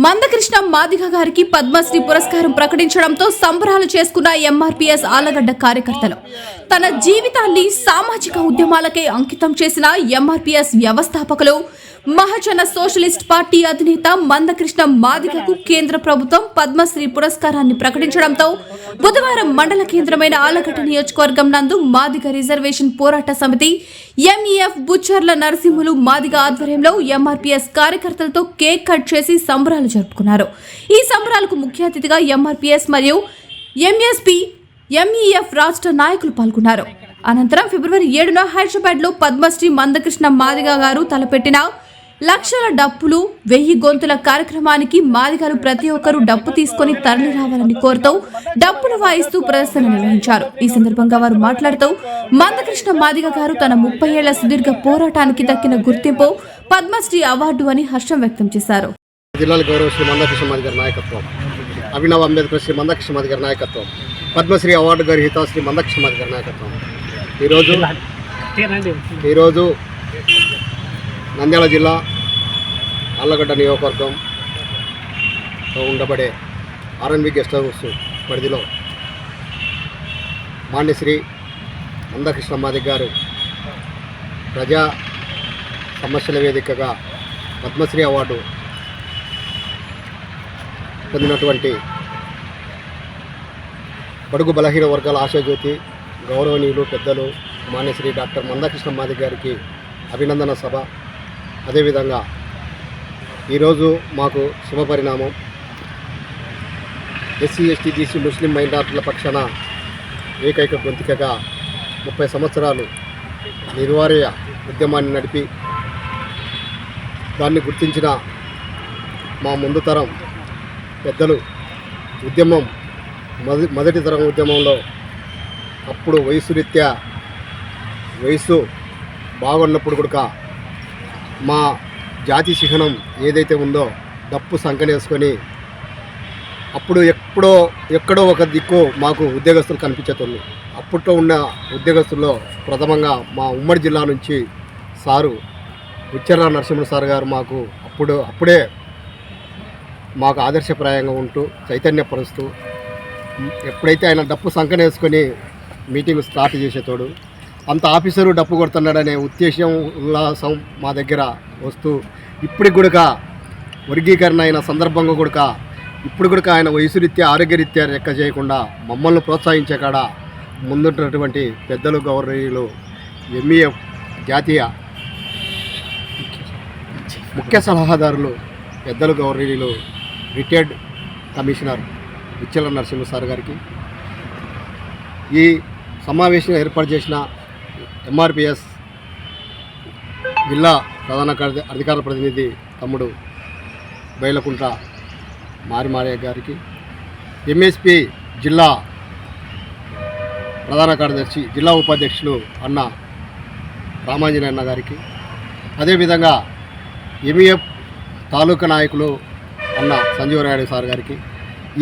మందకృష్ణ మాదిగ గారికి పద్మశ్రీ పురస్కారం ప్రకటించడంతో సంబరాలు చేసుకున్న ఎంఆర్పీఎస్ ఆలగడ్డ కార్యకర్తలు. తన జీవితాన్ని సామాజిక ఉద్యమాలకే అంకితం చేసిన ఎంఆర్పీఎస్ వ్యవస్థాపకులు మహాజన సోషలిస్ట్ పార్టీ అధినేత మందకృష్ణ మాదిగకు కేంద్ర ప్రభుత్వం పద్మశ్రీ పురస్కారాన్ని ప్రకటించడంతో బుధవారం మండల కేంద్రమైన ఆలగడ్డ నియోజకవర్గం నందు మాదిగ రిజర్వేషన్ పోరాట సమితి ఎంఈఎఫ్ బుచ్చర్ల నరసింహులు మాదిగ ఆధ్వర్యంలో ఎంఆర్పీఎస్ కార్యకర్తలతో కేక్ కట్ చేసి సంబరాలు జరుపుకున్నారు. ఈ సంబరాలకు ముఖ్య అతిథిగా ఎంఆర్పీఎస్ మరియు ఎంఎస్పీ ఎంఈఎఫ్ రాష్ట్ర నాయకులు పాల్గొన్నారు. అనంతరం ఫిబ్రవరి 7న హైదరాబాద్ లో పద్మశ్రీ మందకృష్ణ మాదిగ గారు తలపెట్టిన లక్షల డప్పులు 1000 గొంతుల కార్యక్రమానికి మాదిగలు ప్రతి ఒక్కరూ డప్పు తీసుకుని తరలి రావాలని కోరుతూ డప్పులు వాయిస్తూ ప్రదర్శన నిర్వహించారు. ఈ సందర్భంగా వారు మాట్లాడుతూ మందకృష్ణ మాదిగ గారు తన 30 ఏళ్ల సుదీర్ఘ పోరాటానికి దక్కిన గుర్తింపు పద్మశ్రీ అవార్డు అని హర్షం వ్యక్తం చేశారు. జిల్లాల గౌరవ శ్రీ మందకృష్ణ మాదిగ గారి నాయకత్వం, అభినవ్ అంబేద్కర్ శ్రీ మందకృష్ణ మాదిగ గారి నాయకత్వం, పద్మశ్రీ అవార్డు గ్రహీత శ్రీ మందకృష్ణ మాదిగ గారి నాయకత్వం ఈరోజు నంద్యాల జిల్లా ఆళ్లగడ్డ నియోజకవర్గంలో ఉండబడే ఆర్ఎన్బి గెస్ట్ హౌస్ పరిధిలో మాన్యశ్రీ మందకృష్ణ మాదిగ గారు ప్రజా సమస్యల వేదికగా పద్మశ్రీ అవార్డు పొందినటువంటి బడుగు బలహీన వర్గాల ఆశాజ్యోతి గౌరవనీయులు పెద్దలు మాన్యశ్రీ డాక్టర్ మందకృష్ణ మాదిగ గారికి అభినందన సభ. అదేవిధంగా ఈరోజు మాకు శుభపరిణామం. ఎస్సీ ఎస్టీ బీసీ ముస్లిం మైనార్టీల పక్షాన ఏకైక గొంతుకగా 30 సంవత్సరాలు నిర్వార్య ఉద్యమాన్ని నడిపి దాన్ని గుర్తించిన మా ముందు తరం పెద్దలు ఉద్యమం మొదటి తరం ఉద్యమంలో అప్పుడు వయసు బాగున్నప్పుడు కూడా మా జాతి చిహ్నం ఏదైతే ఉందో డప్పు సంకనేసుకొని అప్పుడు ఎక్కడో ఒక దిక్కు మాకు ఉద్యోగస్తులు కనిపించేటోళ్ళు. అప్పట్లో ఉన్న ఉద్యోగస్తుల్లో ప్రథమంగా మా ఉమ్మడి జిల్లా నుంచి సారు బుచ్చర్ల నరసింహులు సార్ గారు మాకు అప్పుడే మాకు ఆదర్శప్రాయంగా ఉంటూ చైతన్యపరుస్తూ ఎప్పుడైతే ఆయన డప్పు సంకనేసుకొని మీటింగ్ స్టార్ట్ చేసేటోడు, అంత ఆఫీసరు డప్పు కొడుతున్నాడనే ఉద్దేశం ఉల్లాసం మా దగ్గర వస్తూ ఇప్పటికి కూడా వర్గీకరణ అయిన సందర్భంగా కూడా ఇప్పుడు కూడా ఆయన వయసురీత్యా ఆరోగ్యరీత్యా లెక్క చేయకుండా మమ్మల్ని ప్రోత్సహించే కాడ ముందున్నటువంటి పెద్దలు గౌరవనీయులు ఎంఈఎఫ్ జాతీయ ముఖ్య సలహాదారులు పెద్దలు గౌరవనీయులు రిటైర్డ్ కమిషనర్ బుచ్చర్ల నరసింహ సార్ గారికి, ఈ సమావేశం ఏర్పాటు చేసిన ఎంఆర్పీఎస్ జిల్లా ప్రధాన అధికార ప్రతినిధి తమ్ముడు బైలకుంట మారిమారయ్య గారికి, ఎంఎస్పీ జిల్లా ప్రధాన కార్యదర్శి జిల్లా ఉపాధ్యక్షులు అన్న రామాంజనేయ అన్న గారికి, అదేవిధంగా ఎంఈఎఫ్ తాలూకా నాయకులు అన్న సంజీవరాయుడు సార్ గారికి,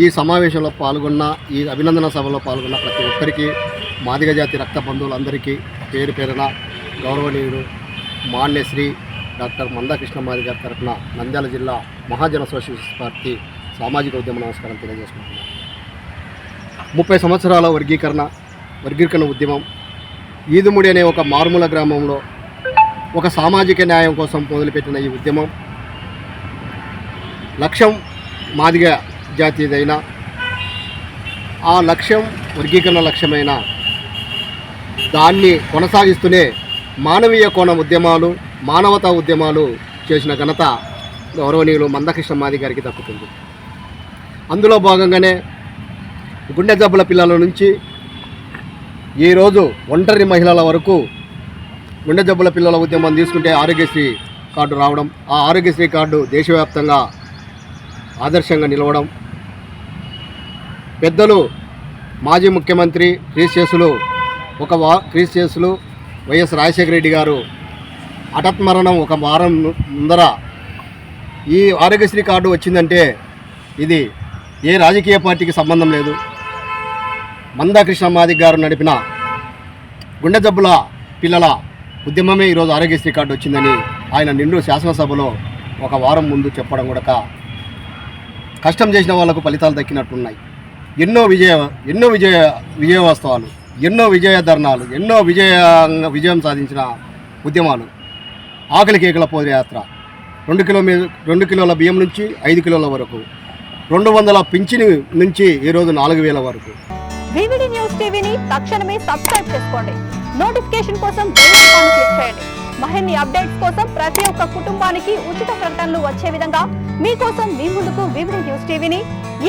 ఈ సమావేశంలో పాల్గొన్న ఈ అభినందన సభలో పాల్గొన్న ప్రతి ఒక్కరికి మాదిగ జాతి రక్త బంధువులందరికీ పేరు పేరున గౌరవనీయుడు మాన్యశ్రీ డాక్టర్ మందకృష్ణ మాదిగ గారి తరఫున నంద్యాల జిల్లా మహాజన సోషలిస్ట్ పార్టీ సామాజిక ఉద్యమ నమస్కారం తెలియజేసుకుంటున్నాను. 30 సంవత్సరాల వర్గీకరణ ఉద్యమం ఈదుముడి అనే ఒక మారుమూల గ్రామంలో ఒక సామాజిక న్యాయం కోసం మొదలుపెట్టిన ఈ ఉద్యమం లక్ష్యం మాదిగ జాతీయదైన ఆ లక్ష్యం వర్గీకరణ లక్ష్యమైన దాన్ని కొనసాగిస్తూనే మానవీయ కోణం ఉద్యమాలు, మానవతా ఉద్యమాలు చేసిన ఘనత గౌరవనీయులు మందకృష్ణ మాదిగ గారికి దక్కుతుంది. అందులో భాగంగానే గుండె జబ్బుల పిల్లల నుంచి ఈరోజు ఒంటరి మహిళల వరకు గుండె జబ్బుల పిల్లల ఉద్యమం తీసుకుంటే ఆరోగ్యశ్రీ కార్డు రావడం, ఆ ఆరోగ్యశ్రీ కార్డు దేశవ్యాప్తంగా ఆదర్శంగా నిలవడం, పెద్దలు మాజీ ముఖ్యమంత్రి క్రీస్చేసులు వైఎస్ రాజశేఖర రెడ్డి గారు హఠాత్మరణం ఒక వారం ముందర ఈ ఆరోగ్యశ్రీ కార్డు వచ్చిందంటే ఇది ఏ రాజకీయ పార్టీకి సంబంధం లేదు, మందకృష్ణ మాదిగ గారు నడిపిన గుండె జబ్బుల పిల్లల ఉద్యమమే ఈరోజు ఆరోగ్యశ్రీ కార్డు వచ్చిందని ఆయన నిండు శాసనసభలో ఒక వారం ముందు చెప్పడం కూడా కష్టం చేసిన వాళ్ళకు ఫలితాలు దక్కినట్టున్నాయి. ఎన్నో విజయోత్సవాలు, ఎన్నో విజయధర్నాలు, ఎన్నో విజయం సాధించిన ఉద్యమాలు. ఆకలి కేకల పోదయాత్ర 2 కిలోల బియ్యం నుంచి 5 కిలోల వరకు, 200 పింఛను నుంచి ఈరోజు 4,000 వరకు. వివిడి న్యూస్ టీవీని తక్షణమే సబ్స్క్రైబ్ చేసుకోండి. నోటిఫికేషన్ కోసం బెల్ ఐకాన్ క్లిక్ చేయండి. మరిన్ని అప్డేట్స్ కోసం ప్రతి ఒక్క కుటుంబానికి ఉచిత ప్రకటనలు వచ్చే విధంగా మీకోసం మీ ముందుకు వివిడి న్యూస్ టీవీని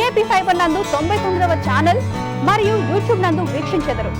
ఏపీ ఫైబర్ నందు 99వ ఛానల్ మరియు యూట్యూబ్ నందు వీక్షించెదరు.